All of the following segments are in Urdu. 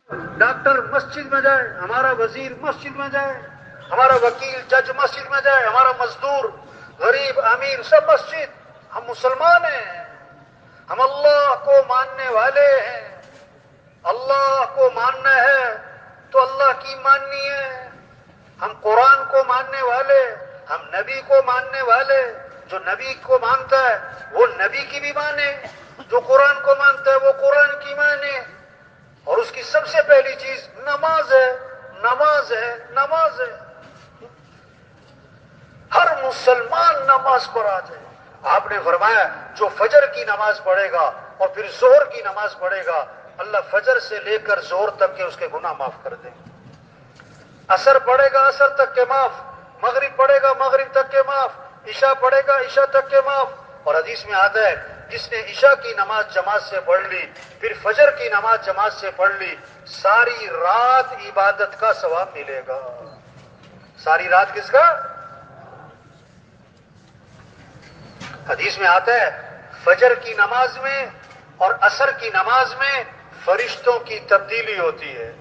ڈاکٹر مسجد میں جائے، ہمارا وزیر مسجد میں جائے، ہمارا وکیل جج مسجد میں جائے، ہمارا مزدور غریب امیر سب مسجد. ہم مسلمان ہیں، ہم اللہ کو ماننے والے ہیں. اللہ کو ماننا ہے تو اللہ کی ماننی ہے. ہم قرآن کو ماننے والے، ہم نبی کو ماننے والے. جو نبی کو مانتا ہے وہ نبی کی بھی مانے، جو قرآن کو مانتا ہے وہ قرآن کی مانے. اور اس کی سب سے پہلی چیز نماز ہے، نماز ہے، نماز ہے. ہر مسلمان نماز پر آ جائے. آپ نے فرمایا جو فجر کی نماز پڑھے گا اور پھر ظہر کی نماز پڑھے گا، اللہ فجر سے لے کر ظہر تک کے اس کے گناہ معاف کر دیں. عصر پڑھے گا عصر تک کے معاف، مغرب پڑھے گا مغرب تک کے معاف، عشاء پڑھے گا عشاء تک کے معاف. اور حدیث میں آتا ہے جس نے عشاء کی نماز جماعت سے پڑھ لی، پھر فجر کی نماز جماعت سے پڑھ لی، ساری رات عبادت کا ثواب ملے گا. ساری رات کس کا؟ حدیث میں آتا ہے فجر کی نماز میں اور عصر کی نماز میں فرشتوں کی تبدیلی ہوتی ہے.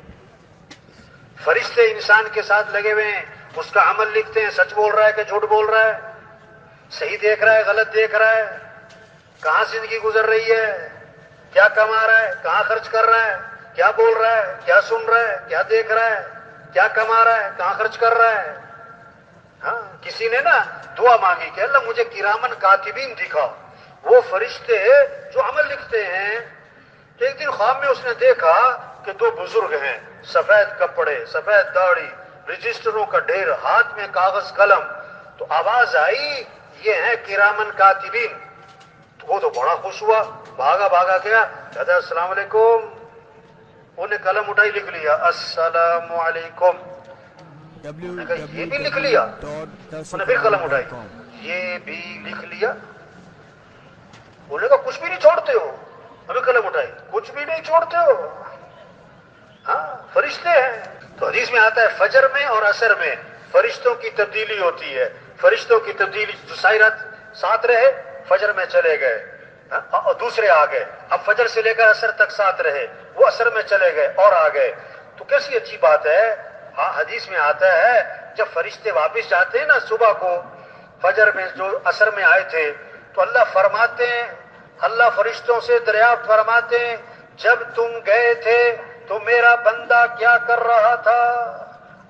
فرشتے انسان کے ساتھ لگے ہوئے ہیں، اس کا عمل لکھتے ہیں، سچ بول رہا ہے کہ جھوٹ بول رہا ہے، صحیح دیکھ رہا ہے غلط دیکھ رہا ہے، کہاں زندگی گزر رہی ہے، کیا کما رہا ہے، کہاں خرچ کر رہا ہے، کیا بول رہا ہے، کیا سن رہا ہے، کیا دیکھ رہا ہے، کیا کما رہا ہے، کہاں خرچ کر رہا ہے. ہاں کسی نے نا دعا مانگی کہ اللہ مجھے کرامن کاتبین دکھا، وہ فرشتے جو عمل لکھتے ہیں. ایک دن خواب میں اس نے دیکھا کہ دو بزرگ ہیں، سفید کپڑے، سفید داڑھی، رجسٹروں کا ڈھیر، ہاتھ میں کاغذ قلم. تو آواز آئی یہ ہیں کرامن کاتبین. تو وہ تو بڑا خوش ہوا، بھاگا گیا، کہتا ہے السلام علیکم. انہوں نے قلم اٹھائی لکھ لیا السلام علیکم. انہوں نے کہا یہ بھی لکھ لیا. انہوں نے پھر قلم اٹھائی، یہ بھی لکھ لیا. انہوں نے کہا کچھ بھی نہیں چھوڑتے ہو. ابھی قلم اٹھائی، کچھ بھی نہیں چھوڑتے ہو. ہاں فرشتے ہیں. تو حدیث میں آتا ہے فجر میں اور عصر میں فرشتوں کی تبدیلی ہوتی ہے. فرشتوں کی تبدیلی جو ساری رات ساتھ رہے فجر میں چلے گئے اور دوسرے آ گئے. اب فجر سے لے کر عصر تک ساتھ رہے، وہ عصر میں چلے گئے اور آ گئے. تو کیسی اچھی بات ہے. ہاں حدیث میں آتا ہے جب فرشتے واپس جاتے ہیں نا صبح کو، فجر میں جو عصر میں آئے تھے، تو اللہ فرماتے ہیں، اللہ فرشتوں سے دریافت فرماتے ہیں جب تم گئے تھے تو میرا بندہ کیا کر رہا تھا،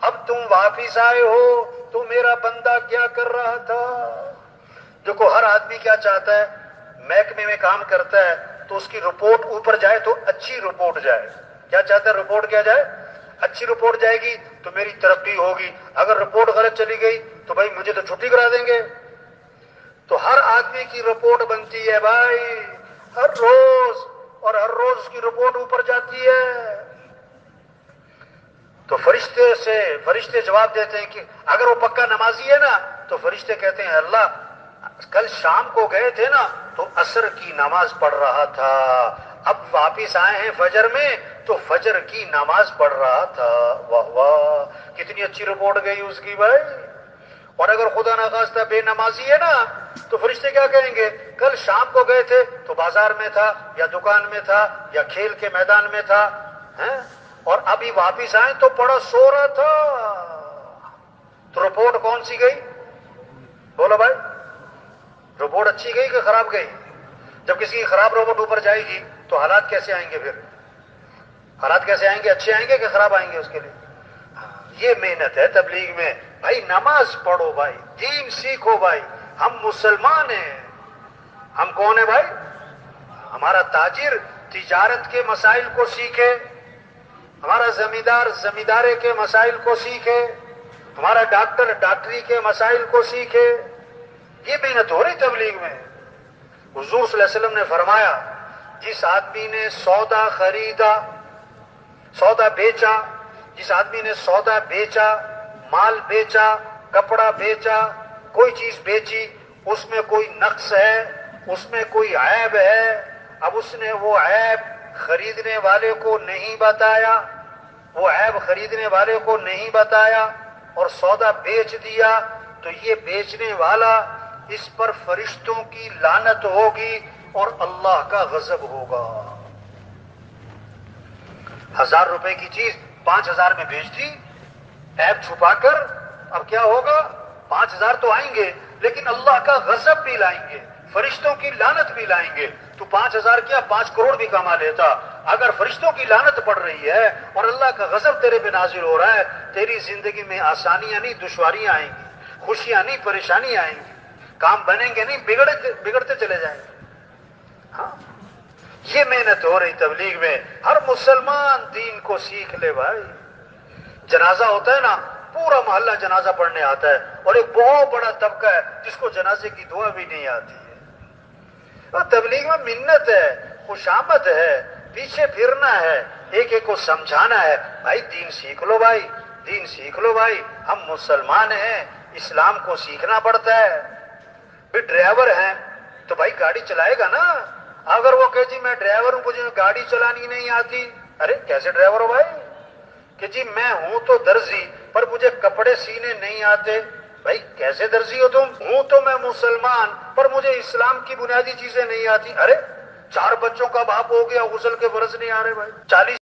اب تم واپس آئے ہو تو میرا بندہ کیا کر رہا تھا. دیکھو ہر آدمی کیا چاہتا ہے، محکمے میں کام کرتا ہے تو اس کی رپورٹ اوپر جائے تو اچھی رپورٹ جائے. کیا چاہتا ہے؟ رپورٹ کیا جائے؟ اچھی رپورٹ جائے گی تو میری ترقی ہوگی. اگر رپورٹ غلط چلی گئی تو بھائی مجھے تو چھٹی کرا دیں گے. تو ہر آدمی کی رپورٹ بنتی ہے بھائی ہر روز، اور ہر روز اس کی رپورٹ اوپر جاتی ہے. تو فرشتے جواب دیتے ہیں کہ اگر وہ پکا نمازی ہے نا تو فرشتے کہتے ہیں اللہ کل شام کو گئے تھے نا تو عصر کی نماز پڑھ رہا تھا، اب واپس آئے ہیں فجر میں تو فجر کی نماز پڑھ رہا تھا. واہ واہ کتنی اچھی رپورٹ گئی اس کی بھائی. اور اگر خدا نخواستہ بے نمازی ہے نا تو فرشتے کیا کہیں گے، کل شام کو گئے تھے تو بازار میں تھا یا دکان میں تھا یا کھیل کے میدان میں تھا، اور ابھی واپس آئے تو پڑا سو رہا تھا. تو رپورٹ کون سی گئی؟ بولو بھائی، رپورٹ اچھی گئی کہ خراب گئی؟ جب کسی کی خراب رپورٹ اوپر جائے گی تو حالات کیسے آئیں گے؟ پھر حالات کیسے آئیں گے؟ اچھے آئیں گے کہ خراب آئیں گے؟ اس کے لیے یہ محنت ہے تبلیغ میں. بھائی نماز پڑھو بھائی، دین سیکھو بھائی. ہم مسلمان ہیں. ہم کون ہیں بھائی؟ ہمارا تاجر تجارت کے مسائل کو سیکھے، ہمارا زمیندار زمیندارے کے مسائل کو سیکھے، ہمارا ڈاکٹر ڈاکٹری کے مسائل کو سیکھے. یہ محنت ہو رہی تبلیغ میں. حضور صلی اللہ علیہ وسلم نے فرمایا جس آدمی نے سودا خریدا، سودا بیچا، جس آدمی نے سودا بیچا، مال بیچا، کپڑا بیچا، کوئی چیز بیچی، اس میں کوئی نقص ہے، اس میں کوئی عیب ہے، اب اس نے وہ عیب خریدنے والے کو نہیں بتایا، وہ عیب خریدنے والے کو نہیں بتایا اور سودا بیچ دیا، تو یہ بیچنے والا اس پر فرشتوں کی لعنت ہوگی اور اللہ کا غضب ہوگا. 1000 روپے کی چیز 5000 میں بیچ دی عیب چھپا کر. اب کیا ہوگا؟ 5000 تو آئیں گے لیکن اللہ کا غضب بھی لائیں گے, فرشتوں کی لعنت بھی لائیں گے. تو 5000 کیا 5 کروڑ بھی کما لیتا. اگر فرشتوں کی لعنت پڑ رہی ہے اور اللہ کا غضب تیرے پہ نازل ہو رہا ہے, تیری زندگی میں آسانیاں نہیں دشواریاں آئیں گی, خوشیاں نہیں پریشانیاں آئیں گی, کام بنیں گے نہیں بگڑتے چلے جائیں گے. ہاں یہ محنت ہو رہی تبلیغ میں. ہر مسلمان دین کو سیکھ لے بھائی. جنازہ ہوتا ہے نا, پورا محلہ جنازہ پڑھنے آتا ہے اور ایک بہت بڑا طبقہ ہے جس کو جنازے کی دعا بھی نہیں آتی ہے. اور تبلیغ میں منت ہے, خوشامد ہے, پیچھے پھرنا ہے, ایک ایک کو سمجھانا ہے. بھائی دین سیکھ لو بھائی, دین سیکھ لو بھائی. ہم مسلمان ہیں, اسلام کو سیکھنا پڑتا ہے. بھی ڈرائیور ہیں تو بھائی گاڑی چلائے گا نا. اگر وہ کہ جی میں ڈرائیور ہوں مجھے گاڑی چلانی نہیں آتی, ارے کیسے ڈرائیور ہو بھائی؟ کہ جی میں ہوں تو درزی پر مجھے کپڑے سینے نہیں آتے, بھائی کیسے درزی ہو تم؟ ہوں تو میں مسلمان پر مجھے اسلام کی بنیادی چیزیں نہیں آتی. ارے 4 بچوں کا باپ ہو گیا, غسل کے فرض نہیں آ رہے بھائی. 40